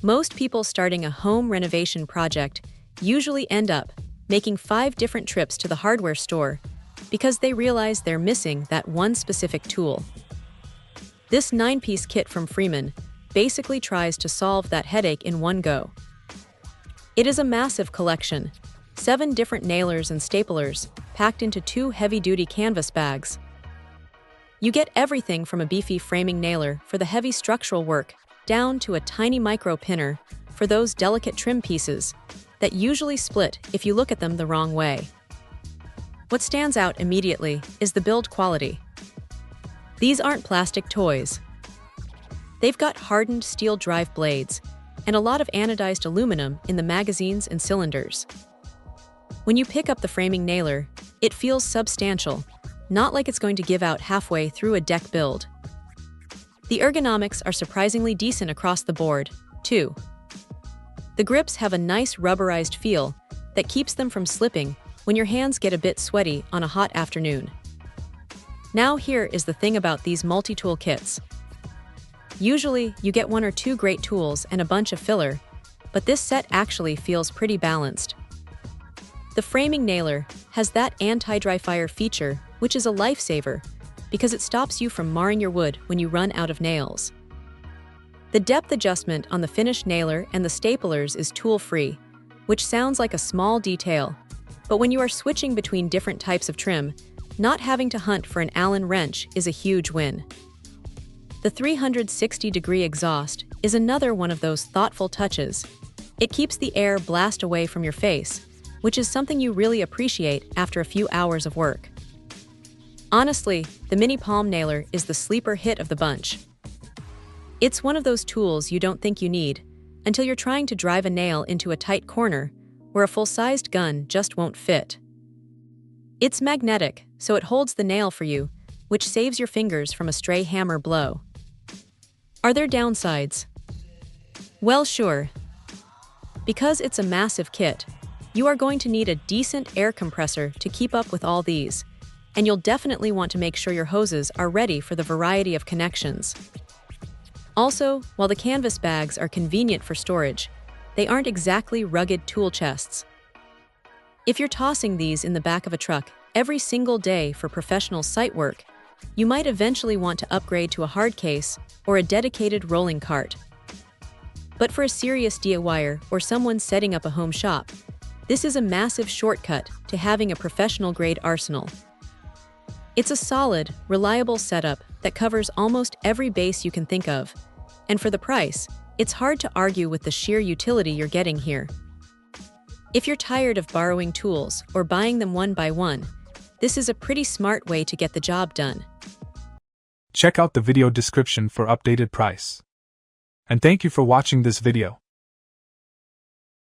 Most people starting a home renovation project usually end up making 5 different trips to the hardware store because they realize they're missing that one specific tool. This 9-piece kit from Freeman basically tries to solve that headache in one go. It is a massive collection, 7 different nailers and staplers packed into 2 heavy-duty canvas bags. You get everything from a beefy framing nailer for the heavy structural work down to a tiny micro pinner for those delicate trim pieces that usually split if you look at them the wrong way. What stands out immediately is the build quality. These aren't plastic toys. They've got hardened steel drive blades and a lot of anodized aluminum in the magazines and cylinders. When you pick up the framing nailer, it feels substantial, not like it's going to give out halfway through a deck build. The ergonomics are surprisingly decent across the board, too. The grips have a nice rubberized feel that keeps them from slipping when your hands get a bit sweaty on a hot afternoon. Now here is the thing about these multi-tool kits. Usually, you get 1 or 2 great tools and a bunch of filler, but this set actually feels pretty balanced. The framing nailer has that anti-dry fire feature, which is a lifesaver because it stops you from marring your wood when you run out of nails. The depth adjustment on the finished nailer and the staplers is tool-free, which sounds like a small detail, but when you are switching between different types of trim, not having to hunt for an Allen wrench is a huge win. The 360-degree exhaust is another one of those thoughtful touches. It keeps the air blast away from your face, which is something you really appreciate after a few hours of work. Honestly, the mini palm nailer is the sleeper hit of the bunch. It's one of those tools you don't think you need until you're trying to drive a nail into a tight corner where a full-sized gun just won't fit. It's magnetic, so it holds the nail for you, which saves your fingers from a stray hammer blow. Are there downsides? Well, sure. Because it's a massive kit, you are going to need a decent air compressor to keep up with all these, and you'll definitely want to make sure your hoses are ready for the variety of connections. Also, while the canvas bags are convenient for storage, they aren't exactly rugged tool chests. If you're tossing these in the back of a truck every single day for professional site work, you might eventually want to upgrade to a hard case or a dedicated rolling cart. But for a serious DIYer or someone setting up a home shop, this is a massive shortcut to having a professional-grade arsenal. It's a solid, reliable setup that covers almost every base you can think of, and for the price, it's hard to argue with the sheer utility you're getting here. If you're tired of borrowing tools or buying them one by one, this is a pretty smart way to get the job done. Check out the video description for updated price. And thank you for watching this video.